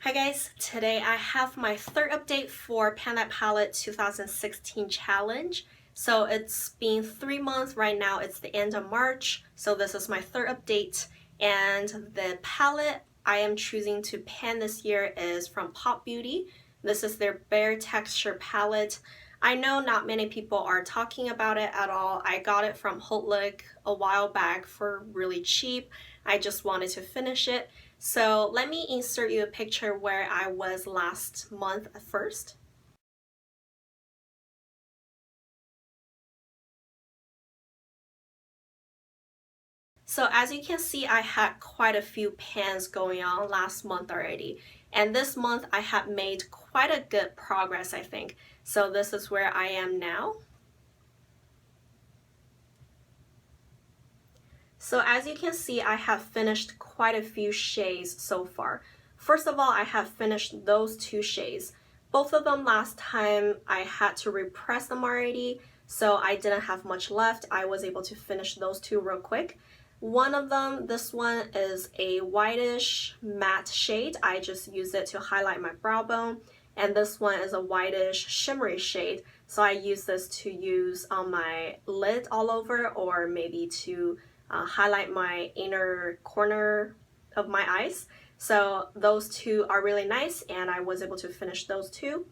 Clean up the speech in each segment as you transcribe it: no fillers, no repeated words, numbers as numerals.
Hi guys, today I have my third update for Pan That Palette 2016 challenge. So it's been 3 months right now, it's the end of March, so this is my third update. And the palette I am choosing to pan this year is from Pop Beauty. This is their Bare Texture palette. I know not many people are talking about it at all. I got it from Hotlook a while back for really cheap. I just wanted to finish it. So let me insert you a picture where I was last month first. So as you can see, I had quite a few pans going on last month already. And this month I had made quite a good progress, I think. So this is where I am now. So as you can see, I have finished quite a few shades so far. First of all, I have finished those 2 shades. Both of them last time I had to repress them already, so I didn't have much left. I was able to finish those 2 real quick. One of them, this one is a whitish matte shade. I just use it to highlight my brow bone. And this one is a whitish shimmery shade. So I use this to use on my lid all over, or maybe to highlight my inner corner of my eyes. So those 2 are really nice, and I was able to finish those 2.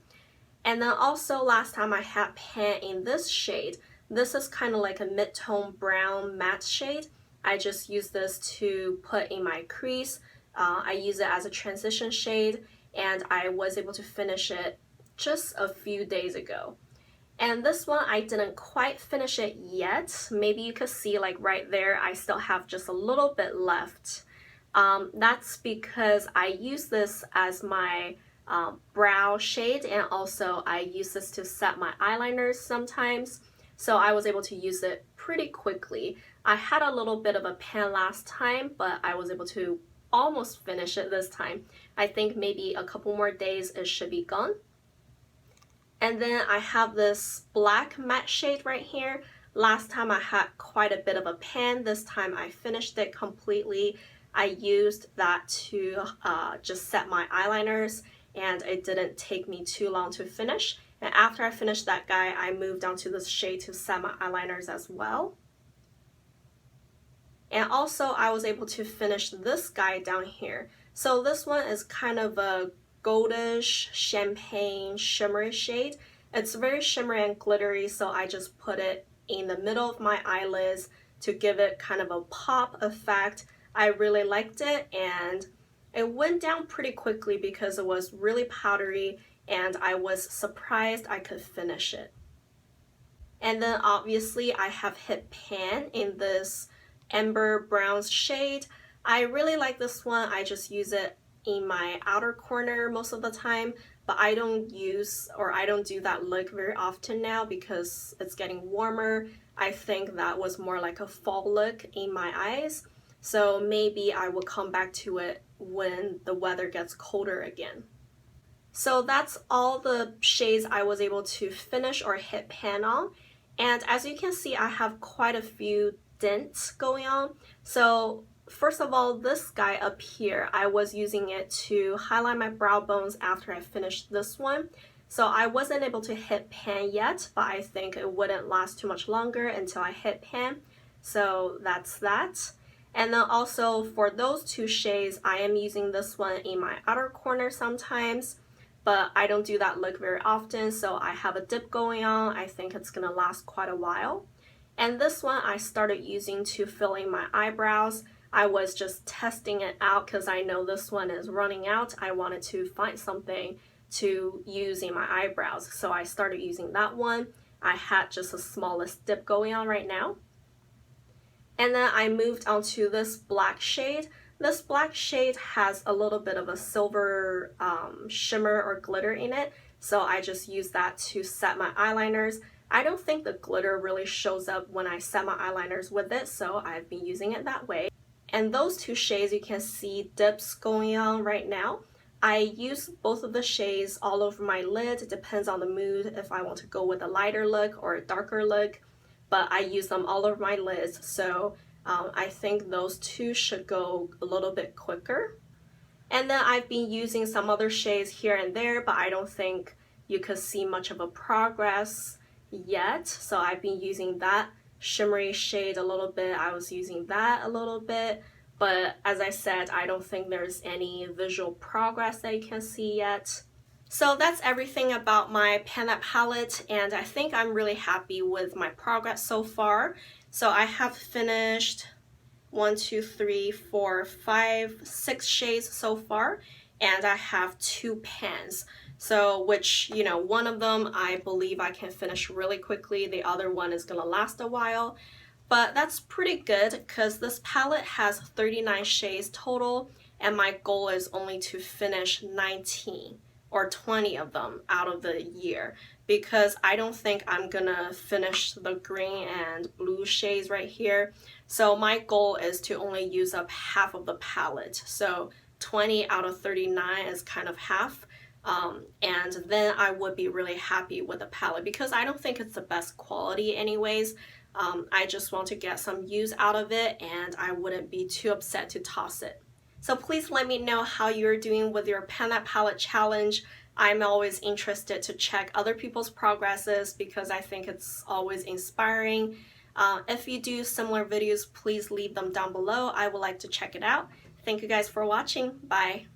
And then also last time I had pan in this shade. This is kind of like a mid-tone brown matte shade. I just use this to put in my crease. I use it as a transition shade, and I was able to finish it just a few days ago. And this one, I didn't quite finish it yet. Maybe you could see like right there, I still have just a little bit left. That's because I use this as my brow shade, and also I use this to set my eyeliners sometimes. So I was able to use it pretty quickly. I had a little bit of a pan last time, but I was able to almost finish it this time. I think maybe a couple more days it should be gone. And then I have this black matte shade right here. Last time I had quite a bit of a pan. This time I finished it completely. I used that to just set my eyeliners, and it didn't take me too long to finish. And after I finished that guy, I moved on to this shade to set my eyeliners as well. And also I was able to finish this guy down here. So this one is kind of a goldish champagne shimmery shade. It's very shimmery and glittery, so I just put it in the middle of my eyelids to give it kind of a pop effect. I really liked it, and it went down pretty quickly because it was really powdery, and I was surprised I could finish it. And then obviously I have hit pan in this amber brown shade. I really like this one. I just use it in my outer corner most of the time, but I don't do that look very often now because it's getting warmer. I think that was more like a fall look in my eyes, so maybe I will come back to it when the weather gets colder again. So that's all the shades I was able to finish or hit pan on. And as you can see, I have quite a few dents going on. So first of all, this guy up here, I was using it to highlight my brow bones after I finished this one. So I wasn't able to hit pan yet, but I think it wouldn't last too much longer until I hit pan. So that's that. And then also for those 2 shades, I am using this one in my outer corner sometimes, but I don't do that look very often, so I have a dip going on. I think it's gonna last quite a while. And this one I started using to fill in my eyebrows. I was just testing it out because I know this one is running out. I wanted to find something to use in my eyebrows, so I started using that one. I had just the smallest dip going on right now. And then I moved on to this black shade. This black shade has a little bit of a silver shimmer or glitter in it, so I just use that to set my eyeliners. I don't think the glitter really shows up when I set my eyeliners with it, so I've been using it that way. And those 2 shades, you can see dips going on right now. I use both of the shades all over my lid. It depends on the mood if I want to go with a lighter look or a darker look, but I use them all over my lids, so I think those 2 should go a little bit quicker. And then I've been using some other shades here and there, but I don't think you could see much of a progress yet. So I've been using that shimmery shade a little bit. I was using that a little bit. But as I said, I don't think there's any visual progress that you can see yet. So that's everything about my Pan palette, and I think I'm really happy with my progress so far. So I have finished 1, 2, 3, 4, 5, 6 shades so far, and I have 2 pans. So which, you know, one of them I believe I can finish really quickly, the other one is gonna last a while. But that's pretty good because this palette has 39 shades total, and my goal is only to finish 19 or 20 of them out of the year, because I don't think I'm gonna finish the green and blue shades right here. So my goal is to only use up half of the palette. So 20 out of 39 is kind of half. And then I would be really happy with the palette, because I don't think it's the best quality anyways. I just want to get some use out of it, and I wouldn't be too upset to toss it. So please let me know how you're doing with your Pan palette challenge. I'm always interested to check other people's progresses because I think it's always inspiring. If you do similar videos, please leave them down below. I would like to check it out. Thank you guys for watching. Bye.